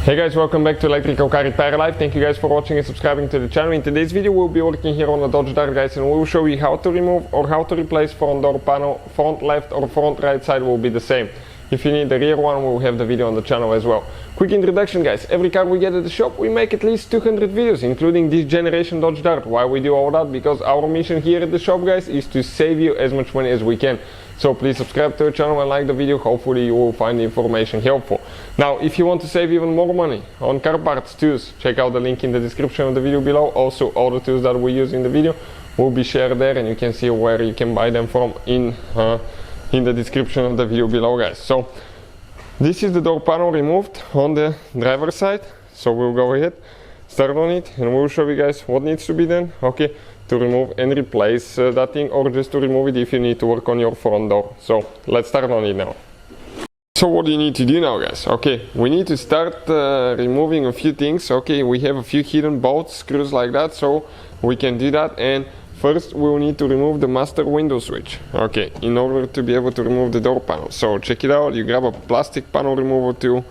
Hey guys, welcome back to Electrical Car Repair Live. Thank you guys for watching and subscribing to the channel. In today's video we'll be working here on a Dodge Dart, guys, and we'll show you how to remove or how to replace front door panel. Front left or front right side will be the same. If you need the rear one, we'll have the video on the channel as well. Quick introduction, guys. Every car we get at the shop, we make at least 200 videos, including this generation Dodge Dart. Why we do all that? Because our mission here at the shop, guys, is to save you as much money as we can. So please subscribe to the channel and like the video. Hopefully you will find the information helpful. Now, if you want to save even more money on car parts, tools, check out the link in the description of the video below. Also, all the tools that we use in the video will be shared there, and you can see where you can buy them from in the description of the video below, guys. So this is the door panel removed on the driver's side. So we'll go ahead, start on it, and we'll show you guys what needs to be done. Okay, to remove and replace that thing, or just to remove it if you need to work on your front door. So let's start on it now. So what do you need to do now, guys? Okay, we need to start removing a few things. Okay, we have a few hidden bolts, screws like that, so we can do that. And first we will need to remove the master window switch, okay, in order to be able to remove the door panel. So check it out. You grab a plastic panel remover to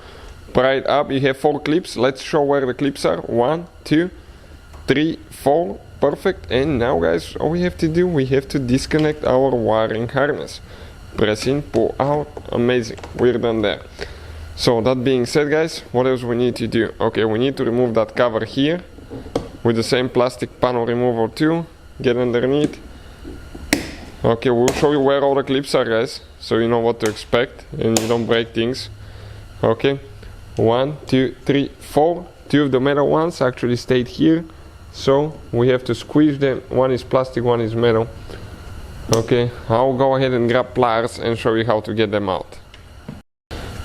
pry it up. You have 4 clips. Let's show where the clips are. 1, 2, 3, 4. Perfect. And now, guys, all we have to do, we have to disconnect our wiring harness. Press in, pull out. Amazing, we're done there. So that being said, guys, what else we need to do? Okay, we need to remove that cover here with the same plastic panel remover too. Get underneath. Okay, we'll show you where all the clips are, guys, so you know what to expect and you don't break things. Okay, 1, 2, 3, 4. 2 of the metal ones actually stayed here, so we have to squeeze them. One is plastic, one is metal. Okay, I'll go ahead and grab pliers and show you how to get them out.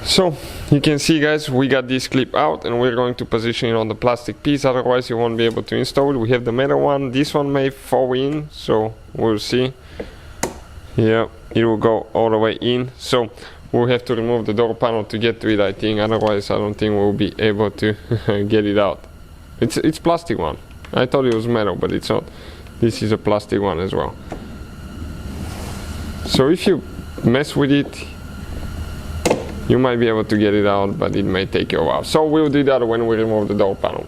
So you can see, guys, we got this clip out and we're going to position it on the plastic piece, otherwise you won't be able to install it. We have the metal one. This one may fall in, so we'll see. Yeah, it will go all the way in, so we'll have to remove the door panel to get to it, I think. Otherwise I don't think we'll be able to get it out. It's plastic one. I thought it was metal, but it's not. This is a plastic one as well. So if you mess with it, you might be able to get it out, but it may take you a while. So we'll do that when we remove the door panel.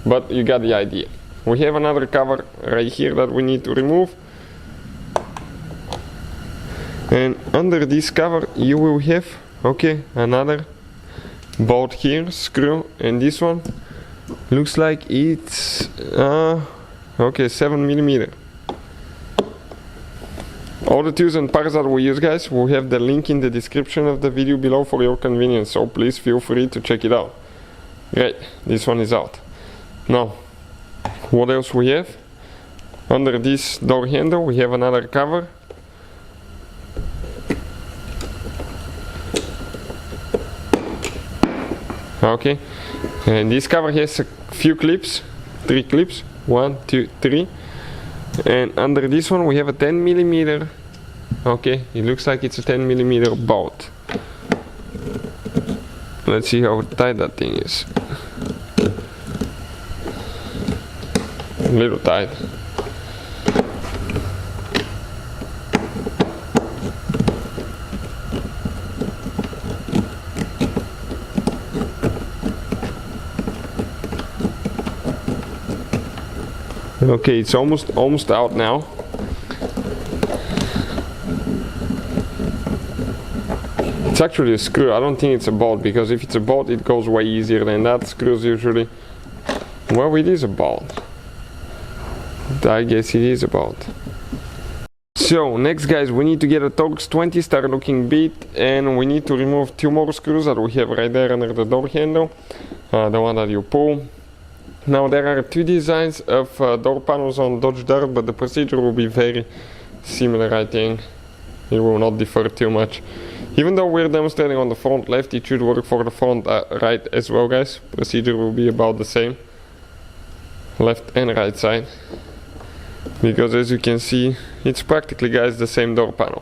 But you got the idea. We have another cover right here that we need to remove. And under this cover you will have, okay, another bolt here, screw, and this one looks like it's okay, 7mm. All the tools and parts that we use, guys, we'll have the link in the description of the video below for your convenience, so please feel free to check it out. Great, this one is out. Now, what else we have? Under this door handle we have another cover. Okay, and this cover has a few clips, 3 clips, 1, 2, 3. And under this one we have a 10mm. Okay, it looks like it's a 10mm bolt. Let's see how tight that thing is. A little tight. Okay, it's almost out now. It's actually a screw. I don't think it's a bolt, because if it's a bolt it goes way easier than that. Screws usually. Well, it is a bolt. I guess it is a bolt. So next, guys, we need to get a Torx 20 star looking bit, and we need to remove 2 more screws that we have right there under the door handle, the one that you pull. Now there are 2 designs of door panels on Dodge Dart, but the procedure will be very similar, I think. It will not differ too much. Even though we're demonstrating on the front left, it should work for the front right as well, guys. Procedure will be about the same, left and right side, because as you can see, it's practically, guys, the same door panel.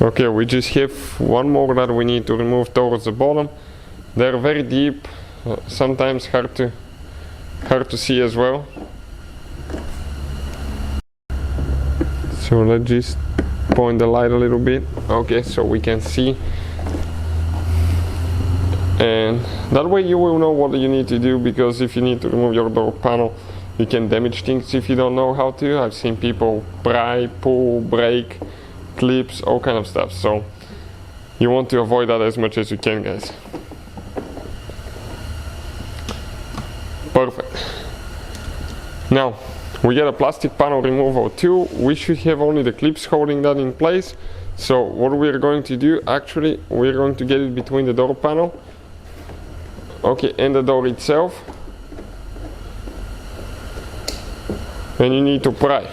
Okay, we just have one more that we need to remove towards the bottom. They're very deep, sometimes hard to see as well. So let's just point the light a little bit, okay, so we can see, and that way you will know what you need to do, because if you need to remove your door panel, you can damage things if you don't know how to. I've seen people pry, pull, break, clips, all kind of stuff, so you want to avoid that as much as you can, guys. Perfect. Now we get a plastic panel removal tool. We should have only the clips holding that in place. So what we're going to do, actually, we're going to get it between the door panel, okay, and the door itself, and you need to pry.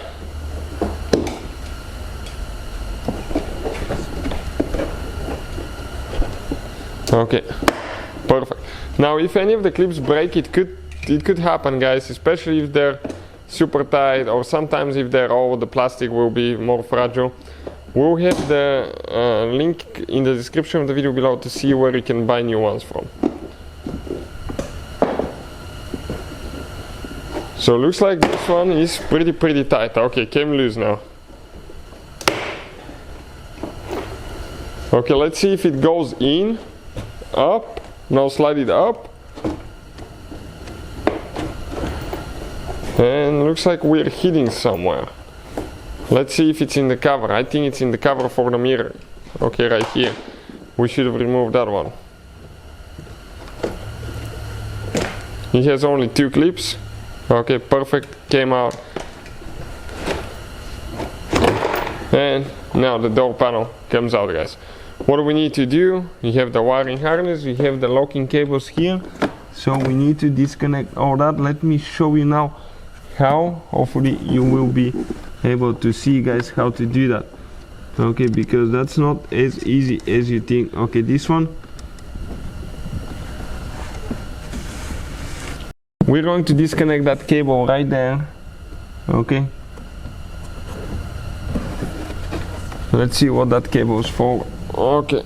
Okay, perfect. Now if any of the clips break, it could happen, guys, especially if they're super tight, or sometimes if they're old, the plastic will be more fragile. We'll have the link in the description of the video below to see where you can buy new ones from. So looks like this one is pretty tight. Okay, came loose now. Okay, let's see if it goes in, up, now slide it up. And looks like we're hitting somewhere. Let's see if it's in the cover. I think it's in the cover for the mirror. Okay, right here. We should have removed that one. It has only 2 clips. Okay, perfect, came out. And now the door panel comes out, guys. What do we need to do? You have the wiring harness, you have the locking cables here. So we need to disconnect all that. Let me show you now how. Hopefully you will be able to see, guys, how to do that. Okay, because that's not as easy as you think. Okay, this one, we're going to disconnect that cable right there. Okay, let's see what that cable is for. Okay,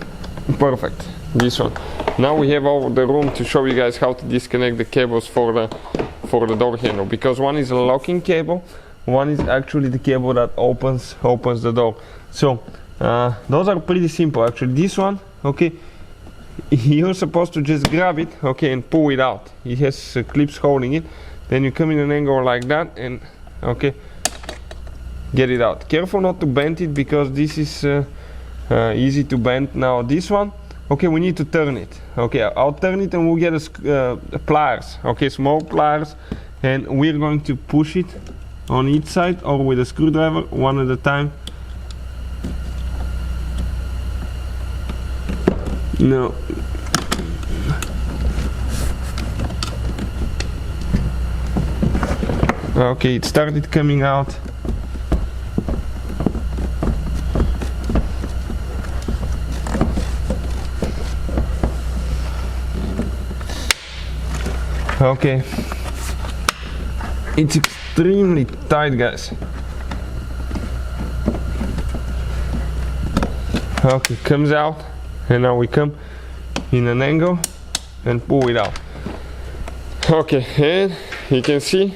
perfect, this one. Now we have all the room to show you guys how to disconnect the cables for the door handle, because one is a locking cable, one is actually the cable that opens the door. So those are pretty simple, actually. This one, okay, you're supposed to just grab it, okay, and pull it out. It has clips holding it. Then you come in an angle like that and, okay, get it out. Careful not to bend it, because this is easy to bend. Now this one, okay, we need to turn it. Okay, I'll turn it and we'll get a pliers, okay, small pliers, and we're going to push it on each side, or with a screwdriver, one at a time. No. Okay, it started coming out. Okay, it's extremely tight, guys. Okay, comes out, and now we come in an angle and pull it out. Okay, and you can see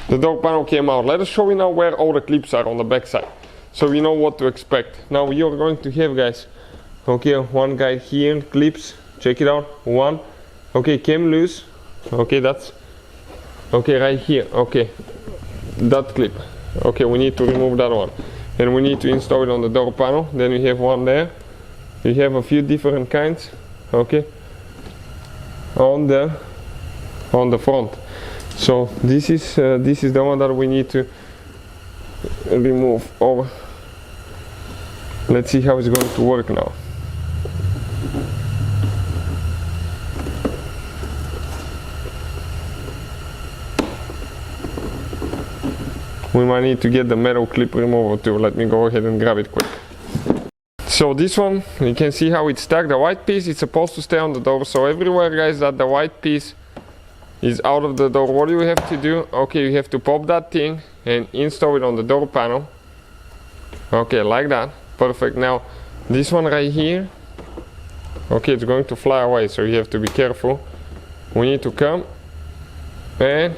the door panel came out. Let us show you now where all the clips are on the back side, so you know what to expect. Now you're going to have, guys, okay, one guy here, clips, check it out, one, okay, came loose. Okay, that's okay right here. Okay, that clip. Okay, we need to remove that one, and we need to install it on the door panel. Then we have one there. We have a few different kinds. Okay, on the front. So this is the one that we need to remove. Over. Let's see how it's going to work now. We might need to get the metal clip remover too. Let me go ahead and grab it quick. So this one, you can see how it's stuck. The white piece is supposed to stay on the door. So everywhere, guys, that the white piece is out of the door, what do you have to do? Okay, you have to pop that thing and install it on the door panel. Okay, like that. Perfect. Now this one right here, okay, it's going to fly away, so you have to be careful. We need to come and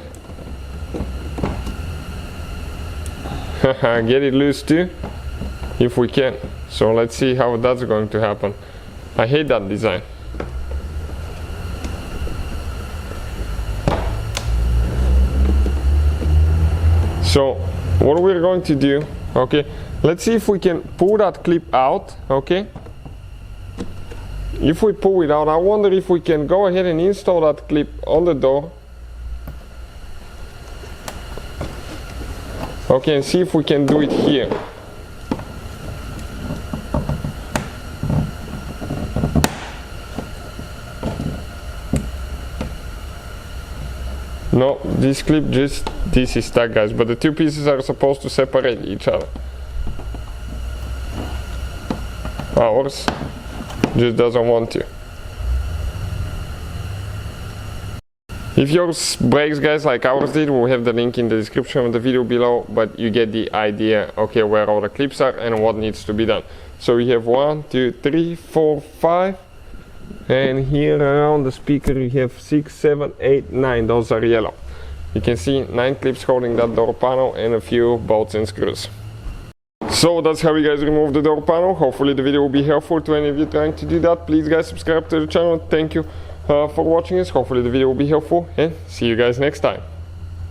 get it loose too. if we can. So let's see how that's going to happen. I hate that design. So what we're going to do, okay, let's see if we can pull that clip out, okay. If we pull it out, I wonder if we can go ahead and install that clip on the door. Okay, and see if we can do it here. No, this clip this is stuck, guys, but the two pieces are supposed to separate each other. Ours just doesn't want to. If yours breaks, guys, like ours did, we'll have the link in the description of the video below, but you get the idea, okay, where all the clips are and what needs to be done. So we have 1, 2, 3, 4, 5, and here around the speaker you have 6, 7, 8, 9, those are yellow. You can see 9 clips holding that door panel and a few bolts and screws. So that's how you guys remove the door panel. Hopefully the video will be helpful to any of you trying to do that. Please guys, subscribe to the channel. Thank you for watching this. Hopefully the video will be helpful, and see you guys next time.